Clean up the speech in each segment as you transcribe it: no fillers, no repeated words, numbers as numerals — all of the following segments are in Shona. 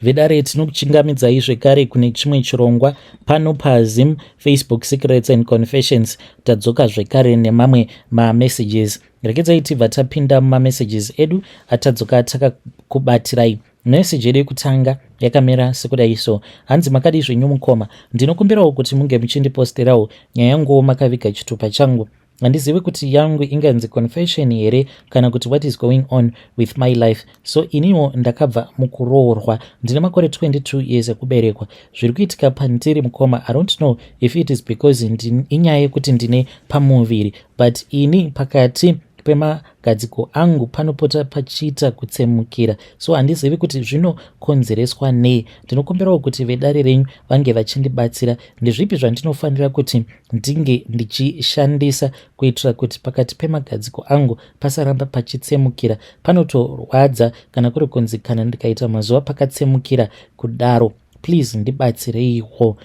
Vedare tinokuchingamidzai zvekare kune chimwe chirongwa pano paZim Facebook Secrets and Confessions. Tadzoka zvekare nemamwe mamessages. Rekedzai tibva tapinda mumamessages edu atadzoka takakubatirai. Message yedu yekutanga yakamera sekudai so. Hanzi makadi zvenyu mukoma. Ndinokumbirawo kuti munge muchindiposterawo nyaya yangu makaviga chitupa changu. Handizivi kuti yangu inganzi confession here kana kuti what is going on with my life. So iniwo ndakabva mukuroorwa. Ndine makore 22 years ekuberekwa. Zviri kuitika pandiri mukoma. I don't know if it is because inyaya yekuti ndine pamuviri, but ini pakati pemagadziko angu panopota pachiita kutsemukira. So handizivi kuti zvinokonzereswa nei. Ndinokumbirawo kuti vedare renyu vange vachindibatsira. Ndezvipi zvandinofanira kuti ndinge ndichishandisa kuitira kuti pakati pemagadziko angu pasaramba pachitsemukira. Panotorwadza kana kuri kunzi kana ndikaita mazuva pakatsemukira kudaro. Please ndibatsireiwo.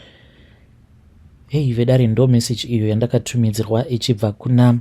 Hey vedare, ndo message iyo yandakatumidzirwa ichibva kuna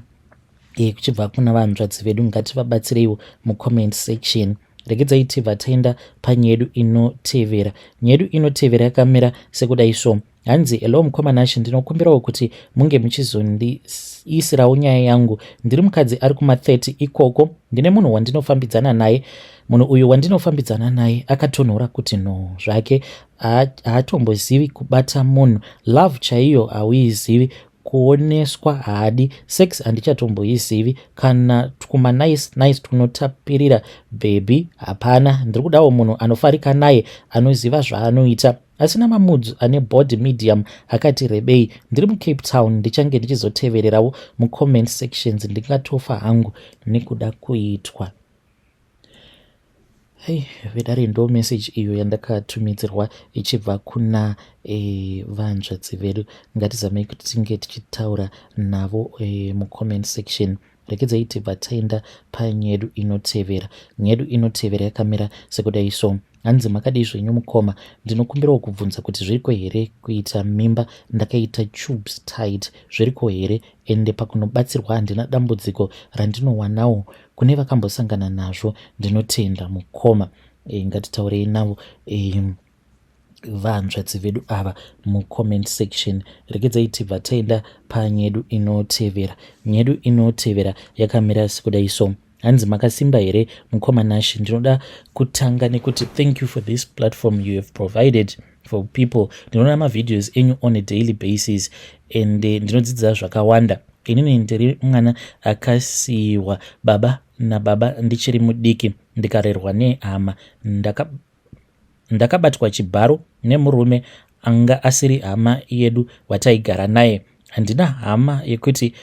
vanzvadzi vedu. Ngativabatsireiwo mucomment section. Regedzai tibva taenda panyedu inotevera. Nyedu inotevera yakamira sekudai so. Hanzi hello mukoma Nashi, ndinokumbirawo kuti munge muchizondiisirawo nyaya yangu. Ndiri mukadzi ari kuma30 ikoko. Ndine munhu wandinofambidzana naye. Munhu uyu wandinofambidzana naye akatonhora kuti no zvake haatombozivi kubata munhu. Love chaiyo hauizivi. Kuoneswa haadi. Sex handichatomboizivi. Kana tukuma nice tunotapirira baby hapana. Ndiri kudawo munhu anofarika naye, anoziva zvaanoita, asina mamudzu, ane body medium, akati rebei. Ndiri muCape Town. Ndichange ndichizotevererawo mucomment sections. Ndingatofa hangu nekuda kuitwa. Hey, vedare ndo message iyo yandakatumidzirwa ichibva kuna vanzvadzi vedu. Ngatizamei kuti tinge tichitaura navo mucomment section. Rekedzai tibva taenda panyedu inotevera. Nyedu inotevera yakamira sekudai so. Hanzi makadi zvenyu mukoma. Ndinokumbirawo kubvunza kuti zviriko here kuita mimba ndakaita tubes tied. Zviriko here ende pakunobatsirwa handina dambudziko randinowanawo kune vakambosangana nazvo. Ndinotenda mukoma. Ngatitaurei navo vanzvadzi vedu ava mucomment section. Rekedzai tibva taenda panyedu inotevera. Nyedu inotevera yakamira sekudai so. Hanzi makasimba here mukoma Nashi. Ndinoda kutanga nekuti thank you for this platform you have provided for people. Ndinoona mavideos enyu on a daily basis and ndinodzidza zvakawanda. Inini ndiri mwana akasiyiwa baba nababa ndichiri mudiki, ndikarerwa nehama. Ndakabatwa chibharo nemurume anga asiri hama yedu wataigara naye. Handina hama yekuti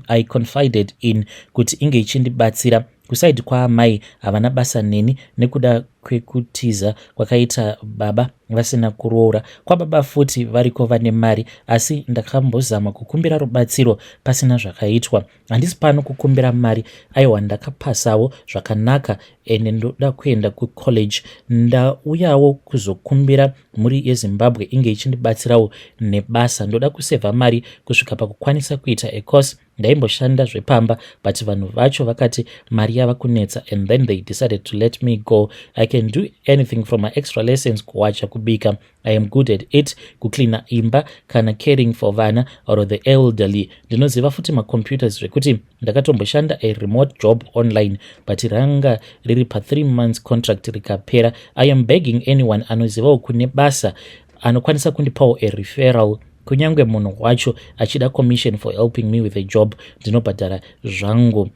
I confided in kuti inge ichindibatsira. Kusaidi kwaamai havana basa neni nekuda kwekutiza kwakaita baba vasina kuroora. Kwababa futi variko vane mari, asi ndakambozama kukumbira rubatsiro pasina zvakaitwa. Handisi pano kukumbira mari, aiwa ndakapasawo zvakanaka ende ndoda kuenda kucollege. Ndauyawo kuzokumbira muri yeZimbabwe inge ichindibatsirawo nebasa. Ndoda kusevha mari kusvika pakukwanisa kuita ecourse. Ndaimboshanda zvepamba but vanhu vacho vakati mari yava kunetsa and then they decided to let me go. I can do anything from my extra lessons, kuwacha, kubika. I am good at it. Kucleana imba kana caring for vana or the elderly. Ndinoziva futi macomputers zvekuti ndakatomboshanda a remote job online but ranga riri pa 3 months contract rikapera. I am begging anyone anozivawo kune basa anokwanisa kundipawo a referral. Kunyange munhu wacho achida commission for helping me with a job, ndinobhadhara zvangu.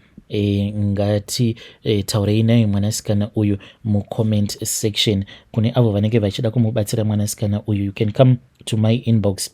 Ngati taurei naye mwanasikana uyu mucomment section. Kune avo vanenge vachida kumubatsira mwanasikana uyu, you can come to my inbox.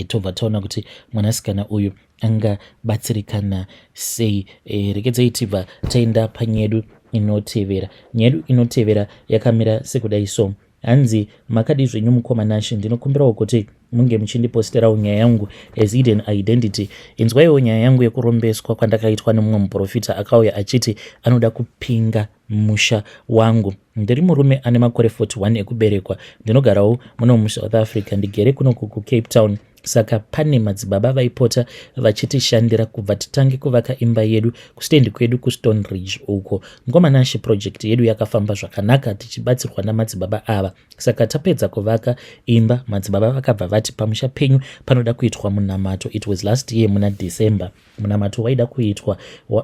Tobva taona kuti mwanasikana uyu angabatsirikana sei. Rekedzai tibva taenda panyedu inotevera. Nyedu inotevera yakamira sekudai so. Hanzi makadi zvenyu mukoma Nashi, ndinokumbirawo kuti munge muchindiposterawo nyaya yangu as hidden identity. Inzwaiwo nyaya yangu yekurombeswa kwandakaitwa nemumwe muprofita akauya achiti anoda kupinga musha wangu. Ndiri murume ane makore 41 ekuberekwa. Ndinogarawo muno muSouth Africa. Ndigere kuno kuCape Town. saka pane madzibaba vaipota vachitishandira kubva titange kuvaka imba yedu kustendi kwedu kuStone Ridge uko. Ngomanashe project yedu yakafamba zvakanaka tichibatsirwa namadzibaba ava. Saka tapedza kuvaka imba, madzibaba vakabva vati pamusha penyu panoda kuitwa munamato. It was last year muna December. Munamato waida kuitwa,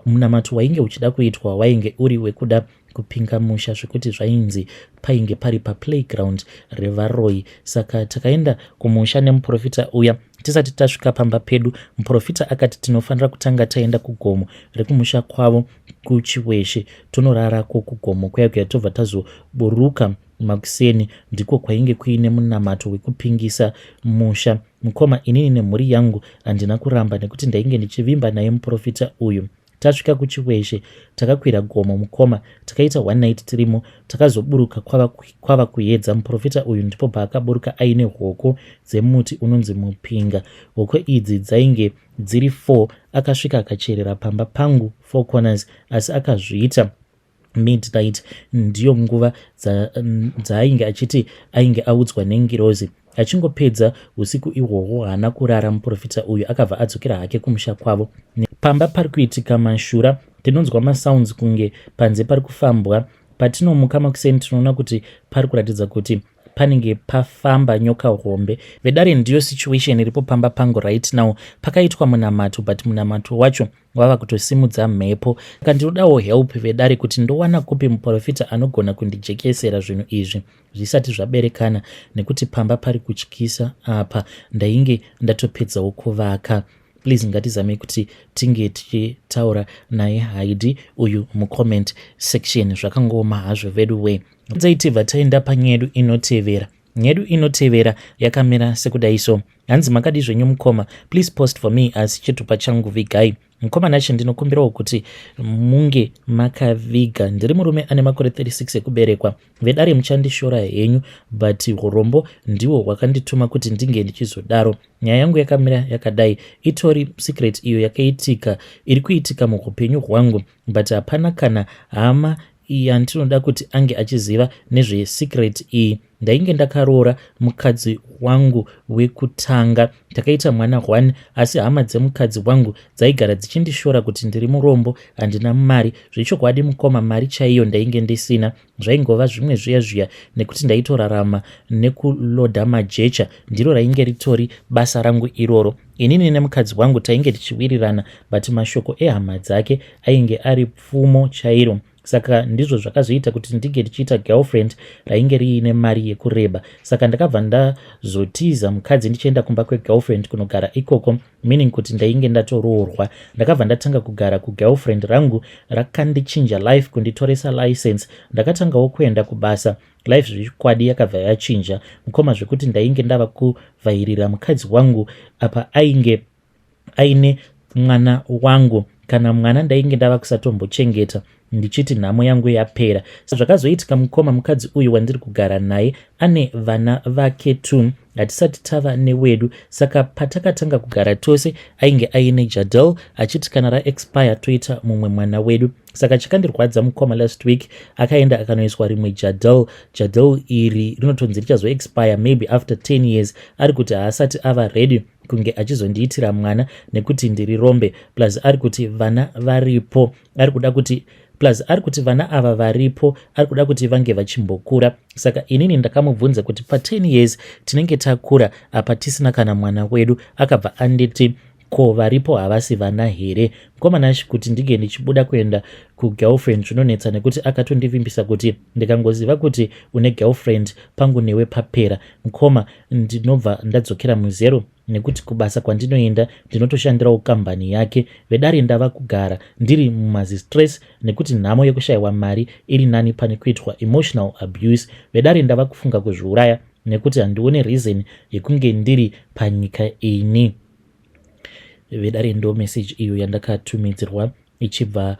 munamato wainge uchida kuitwa wainge uri wekuda kupinga musha zvekuti zvainzi painge pari paplayground revaRoy. Saka takaenda kumusha nemuprofita uya. Tisati tasvika pamba pedu, muprofita akati tinofanira kutanga taenda kugomo rekumusha kwavo kuChiweshe tonorarako kugomo kuya tobva tazoburuka makuseni ndiko kwainge kuine munamato wekupingisa musha. Mukoma, inini nemhuri yangu handina kuramba nekuti ndainge ndichivimba naye muprofita uyu. Tasvika kuChiweshe takakwira gomo mukoma, takaita 1 night tirimo, takazoburuka kwava kuedza. Muprofita uyu ndipo paakaburuka aine hoko dzemuti unonzi mupinga. Hoko idzi dzainge dziri 4. Akasvika akacherera pamba pangu 4 corners, asi akazviita midnight. Ndiyo nguva dzaainge achiti ainge audzwa nengirozi. Achingopedza usiku ihwohwo haana kurara muprofita uyu, akabva adzokera hake kumusha kwavo. Pamba pari kuitika mashura, tinonzwa masounds kunge panze pari kufambwa. Patinomuka makuseni tinoona kuti pari kuratidza kuti panenge pafamba nyoka hombe. Vedare ndiyo situation iripo pamba pangu right now. Pakaitwa munamato, but munamato wacho wava kutosimudza mhepo. Saka ndinodawo help vedare kuti ndowana kupi muprofita anogona kundijekesera zvinhu izvi zvisati zvaberekana, nekuti pamba pari kutyisa apa. Ndainge ndatopedzawo kuvaka. Please ngatizame kuti tinge tichitaura naye Haidi uyu mucomment section. Zvakangoma hazvo vedu we. Dzaitibva taenda panyedu inotevera. Nyedu inotevera yakamira sekudai so. Hanzi makadi zvenyu mukoma, please post for me asi chitupa changu vigai. Mukoma nacho ndinokumbirawo kuti munge makaviga. Ndiri murume ane makore 36 ekuberekwa. Vedare muchandishora henyu, but urombo ndiwo wakandituma kuti ndinge ndichizodaro. Nyaya yangu yakamira yakadai. Itori secret iyo yakaitika, iri kuitika muhupenyu hwangu, but hapana kana hama yandinoda kuti ange achiziva nezve secret iyi. Ndainge ndakaroora mukadzi wangu wekutanga. Takaita mwana 1, asi hama dzemukadzi wangu dzaigara dzichindishora kuti ndiri murombo, handina mari. Zvechokwadi mukoma, mari chaiyo ndainge ndisina. Zvaingova zvimwe zviya nekuti ndaitorarama nekulodha majecha. Ndiro rainge ritori basa rangu iroro. Inini nemukadzi wangu tainge tichiwirirana, but mashoko ehama dzake ainge ari pfumo chairo. Saka ndizvo zvakazoita kuti ndige ndichiita girlfriend rainge riine mari yekureba. Saka ndakabva ndazotiza mukadzi ndichienda kumba kwegirlfriend kunogara ikoko, meaning kuti ndainge ndatoroorwa. Ndakabva ndatanga kugara kugirlfriend rangu, rakandichinja life, kunditoresa license. Ndakatangawo kuenda kubasa. Life zvikwadi yakabva yachinja mukoma, zvekuti ndainge ndava kuvhairira mukadzi wangu apa ainge aine mwana wangu. Kana mwana ndainge ndava kusatombochengeta, ndichiti nhamo yangu yapera. Zvakazoitika mukoma, mukadzi uyu wandiri kugara naye ane vana vake 2, hatisati tava newedu. Saka patakatanga kugara tose ainge aine Jadel, achiti kana raexpire toita mumwe mwana wedu. Saka chikandirwadza mukoma last week akaenda akanoiswa rimwe Jadel. Jadel iri rinotonzi richazoexpire maybe after 10 years. Ari kuti haasati ava ready kunge achizondiitira mwana nekuti ndiri rombe, plus ari kuti vana varipo, ari kuda kuti plus ari kuti vana ava varipo ari kuda kuti vange vachimbokura. Saka inini ndakamubvunza kuti pa10 years tinenge takura apa tisina kana mwana wedu. Akabva anditi ko varipo havasi vana here. Mukoma kuti ndige ndichibuda kuenda kugirlfriend zvinonetsa, nekuti akatondivimbisa kuti ndikangoziva kuti une girlfriend pangu newe papera. Mukoma, ndinobva ndadzokera muzero, nekuti kubasa kwandinoenda ndinotoshandirawo kambani yake. Vedare ndava kugara ndiri mumazistress nekuti nhamo yekushayiwa mari iri nani pane kuitwa emotional abuse. Vedare ndava kufunga kuzviuraya nekuti handione reason yekunge ndiri panyika ini. Vedare ndo message iyo yandakatumidzirwa ichibva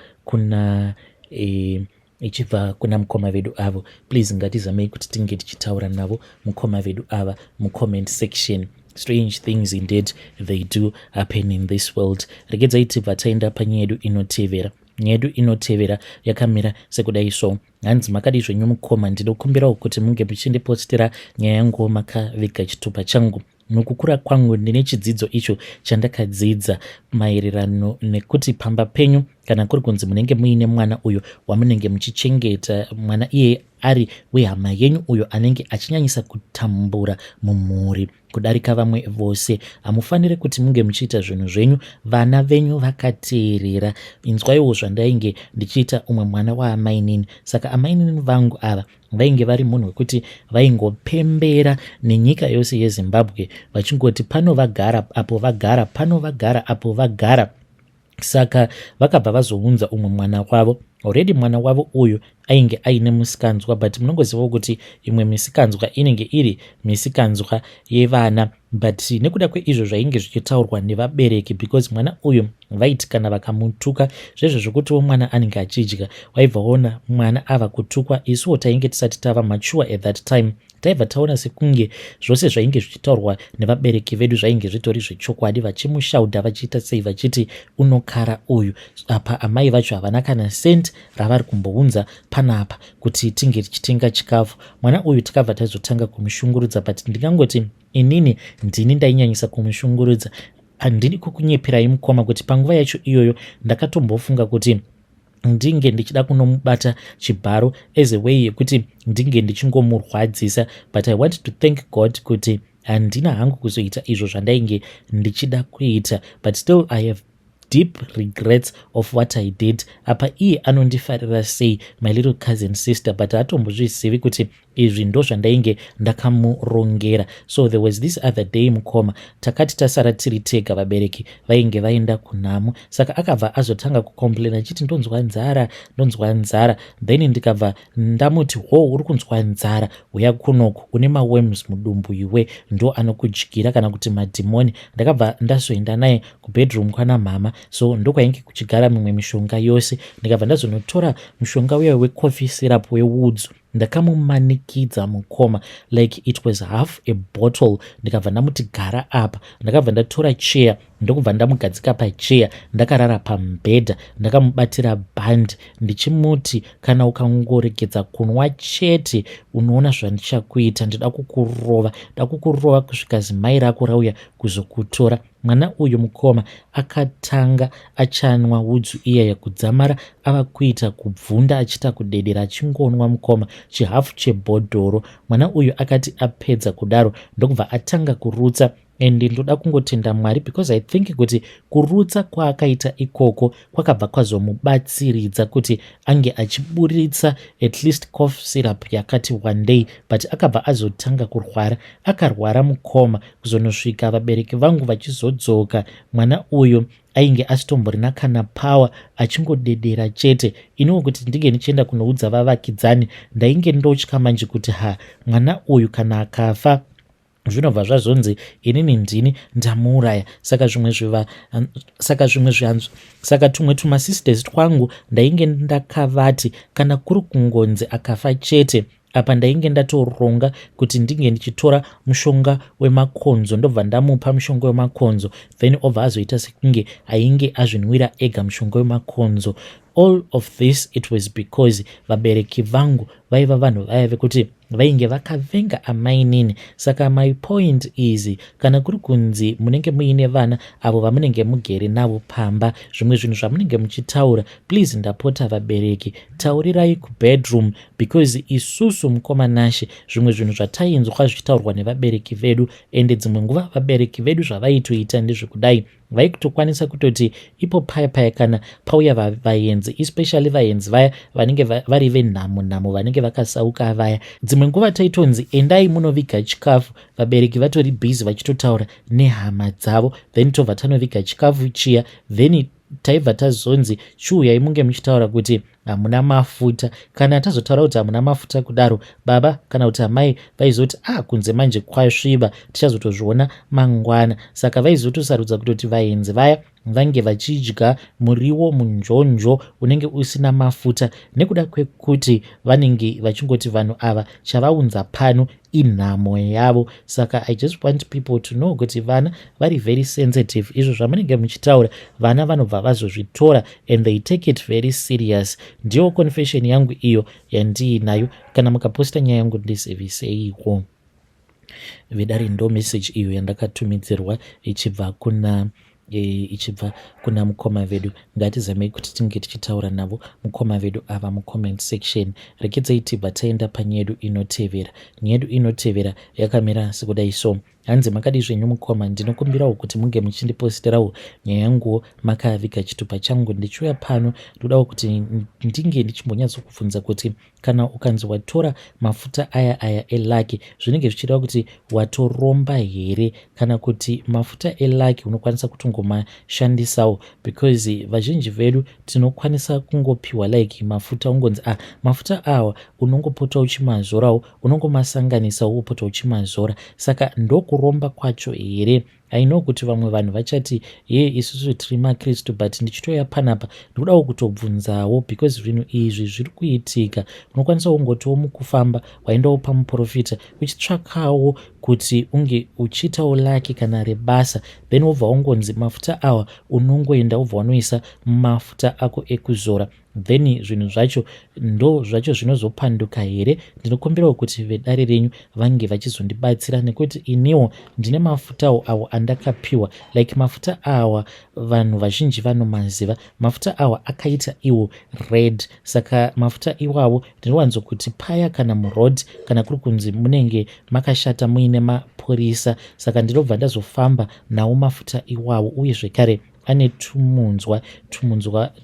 kuna mukoma vedu avo. Please ngatizamei kuti tinge tichitaura navo mukoma vedu ava mucomment section. Strange things indeed they do happen in this world. Regedzai tibva taenda panyedu inotevera. Nyedu inotevera yakamira sekudai so. Hanzi makadi zvenyu mukoma, ndinokumbirawo kuti munge muchindipostera nyaya yangu makaviga chitupa changu. Nokukura kwangu ndine chidzidzo icho chandakadzidza maererano nekuti pamba penyu kana kuri kunzi munenge muine mwana uyo wamunenge muchichengeta, mwana iye ari wehama yenyu uyo anenge achinyanyisa kutambura mumhuri kudarika vamwe vose. Hamufaniri kuti munge muchiita zvinhu zvenyu vana venyu vakateerera. Inzwaiwo zvandainge ndichiita umwe mwana waamainini. Saka amainini vangu ava vainge vari munhu wekuti vaingopembera nenyika yose yeZimbabwe vachingoti pano vagara apo vagara, pano vagara apo vagara. Saka vakabva vazounza umwe mwana wavo. Already mwana wavo uyu ainge aine musikanzwa, but munongozivawo kuti imwe misikanzwa inenge iri misikanzwa yevana, but nekuda kweizvo zvainge zvichitaurwa nevabereki, because mwana uyu vaiti kana vakamutuka zvezvo zvokutiwo mwana anenge achidya, waibvaona mwana ava kutukwa. Isuwo tainge tisati tava mature at that time, taibva taona sekunge zvose zvainge zvichitaurwa nevabereki vedu zvainge zvitori zvechokwadi, vachimushaudha vachiita sei, vachiti unokara uyu. Apa amai vacho havana kana senti ravari kumbounza panapa kuti tinge tichitenga chikafu. Mwana uyu tikabva tazotanga kumushungurudza, but ndingangoti inini ndini ndainyanyisa kumushungurudza. Handidi kukunyeperai mukoma kuti panguva yacho iyoyo ndakatombofunga kuti ndinge ndichida kunomubata chibharo as a way yekuti ndinge ndichingomurwadzisa, but I want to thank God kuti handina hangu kuzoita izvo zvandainge ndichida kuita, but still I have deep regrets of what I did. Apa iye anondifarira sei, my little cousin sister, but hatombozvizivi kuti izvi ndo zvandainge ndakamurongera. So there was this other day mukoma takati tasara tiri tega, vabereki vainge vaenda kunhamo, saka akabva azotanga kucomplain achiti ndonzwa nzara. Then ndikabva ndamuti uri kunzwa nzara, uya kunoku une maworms mudumbu iwe, ndo anokudyira kana kuti madhimoni. Ndakabva ndazoenda naye kubedroom kwana mama, so ndokwainge kuchigara mimwe mishonga yose. Ndikabva ndazonotora mushonga uya wecoffee syrup wewoods, ndakamumanikidza mukoma like it was half a bottle. Ndikabva ndamuti gara apa, ndakabva ndatora chair, ndokubva ndamugadzika pachair, ndakarara pamubhedha, ndakamubatira bhandi ndichimuti kana ukangoregedza kunwa chete unoona zvandichakuita, ndida kukurova kusvika zimai rako rauya kuzokutora. Mwana uyu mukoma akatanga achanwa wudzu iya yakudzamara, ava kuita kubvunda achiita kudedera achingonwa mukoma chihafu chebhodhoro. Mwana uyu akati apedza kudaro ndokubva atanga kurutsa, and ndoda kungotenda Mwari because I think kuti kurutsa kwaakaita ikoko kwakabva kwazomubatsiridza kuti ange achiburitsa at least cough syrup yakati one day, but akabva azotanga kurwara. Akarwara mukoma kuzonosvika vabereki vangu vachizodzoka, mwana uyu ainge asitomborina kana power, achingodedera chete. Iniwo kuti ndinge ndichienda kunoudza vavakidzani ndainge ndotya manje kuti mwana uyu kana akafa zvinobva zvazonzi inini ndini ndamuuraya. Saka tumwe tumasisters twangu ndainge ndakavati kana kuri kungonzi akafa chete, apa ndainge ndatoronga kuti ndinge ndichitora mushonga wemakonzo, ndobva ndamupa mushonga wemakonzo, then obva azoita sekunge ainge azvinwira ega mushonga wemakonzo. All of this it was because vabereki vangu vaiva vanhu vaya vekuti vainge vakavenga amainini. Saka my point is, kana kuri kunzi munenge muine vana avo vamunenge mugere navo pamba, zvimwe zvinhu zvamunenge muchitaura, please ndapota vabereki taurirai kubedroom, because isusu mukoma Nashe zvimwe zvinhu zvatainzwa zvichitaurwa nevabereki vedu, ende dzimwe nguva vabereki vedu zvavaitoita ndezvekudai vaikutokwanisa kutoti ipo paya kana pauya vaenzi, especially vaenzi vaya vanenge vari venhamo vanenge vakasauka vaya, dzimwe nguva taitonzi endai munoviga chikafu, vabereki vatori busy vachitotaura nehama dzavo, then tobva tanoviga chikafu chiya, then taibva tazonzi chiuyai munge muchitaura kuti hamuna mafuta. Kana tazotaura kuti hamuna mafuta kudaro, baba kana kuti amai vaizoti kunze manje kwasviba, tichazotozviona mangwana. Saka vaizotosarudza kutoti vaenzi vaya vange vachidya muriwo munjonjo unenge usina mafuta, nekuda kwekuti vanenge vachingoti vanhu ava chavaunza pano inhamo yavo. Saka I just want people to know kuti vana vari very sensitive. Izvo zvamunenge muchitaura vana vanobva vazozvitora and they take it very serious. Ndiyo confession yangu iyo yandiinayo. Kana mukaposta nyaya yangu ndiziviseiwo. Vedare ndo message iyo yandakatumidzirwa ichibva kuna mukoma vedu. Ngatizamei kuti tinge tichitaura navo mukoma vedu ava mucomment section. Rekedzai tibva taenda panyaya yedu inotevera. Nyaya yedu inotevera yakamira sekudai so. Hanzi makadi zvenyu mukoma, ndinokumbirawo kuti munge muchindiposterawo nyaya yanguwo makaviga chitupa changu. Ndichiuya pano ndodawo kuti ndinge ndichimbonyatsokubvunza kuti kana ukanzi watora mafuta aya elaki zvinenge zvichireva kuti watoromba here, kana kuti mafuta elaki unokwanisa kutongomashandisawo, because vazhinji vedu tinokwanisa kungopiwa like mafuta ungonzi mafuta awa unongopota uchimazorawo, unongomasanganisawo upota uchimazora. Saka ndokuromba kwacho here? I know kuti vamwe vanhu vachati isusu tiri maKristu, but ndichitoya panapa ndodawo kutobvunzawo because zvinhu izvi zviri kuitika. Unokwanisa kungotiwo mukufamba waendawo pamuprofita uchitsvakawo kuti unge uchiitawo laki kana rebasa, then wobva ungonzi mafuta awa unongoenda wobva wanoisa mafuta ako ekuzora, then zvinhu zvacho ndo zvacho zvinozopanduka here? Ndinokumbirawo kuti vedare renyu vange vachizondibatsira, nekuti iniwo ndine mafutawo awo andakapiwa. Like mafuta awa vanhu vazhinji vanomaziva, mafuta awa akaita iwo red. Saka mafuta iwawo ndinowanzo kuti paya kana muroad kana kuri kunzi munenge makashata muine mapurisa, saka ndinobva ndazofamba nawo mafuta iwawo. Uye zvekare ane tumunzwa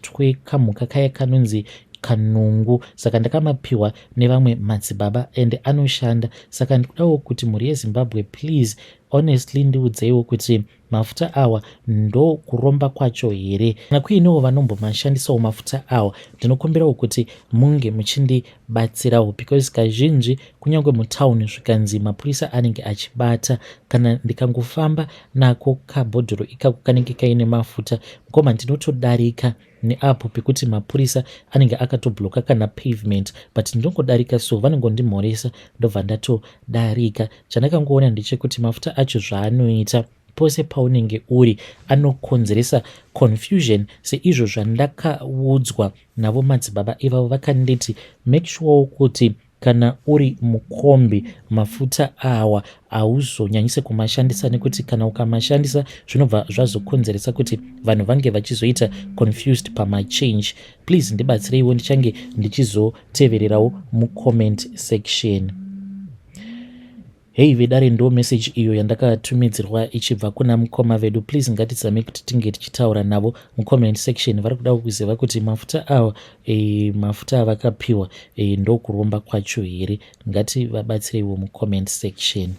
twekamhuka kaya kanonzi kanungu, saka ndakamapiwa nevamwe madzibaba ende anoshanda. Saka ndikudawo kuti mhuri yeZimbabwe please honestly ndiudzeiwo kuti mafuta awa ndo kuromba kwacho here, kana kuinewo vanombomashandisawo mafuta awa. Ndinokumbirawo kuti munge muchindibatsirawo, because kazhinji kunyange mutauni zvikanzi mapurisa anenge achibata, kana ndikangofamba nako kabhodhoro ikako kanenge kaine mafuta, koma ndinotodarika neapo pekuti mapurisa anenge akatobloka kana pavement, but ndinongodarika so vanongondimhoresa ndobva ndatodarika. Chandakangoona ndechekuti mafuta acho zvaanoita pose paunenge uri anokonzeresa confusion, seizvo zvandakaudzwa navo madzibaba ivavo vakanditi make sure kuti kana uri mukombi mafuta awa hauzonyanyise kumashandisa, nekuti kana ukamashandisa zvinobva zvazokonzeresa kuti vanhu vange vachizoita confused pamachange. Please ndibatsireiwo, ndichange ndichizotevererawo mucomment section. Hei vedare ndo message iyo yandakatumidzirwa ichibva kuna mukoma vedu. Please ngatizame kuti tinge tichitaura navo mucomment section. Vari kuda kuziva kuti mafuta awa mafuta avakapiwa ndo kuromba kwacho here? Ngati vabatsireiwo mucomment section.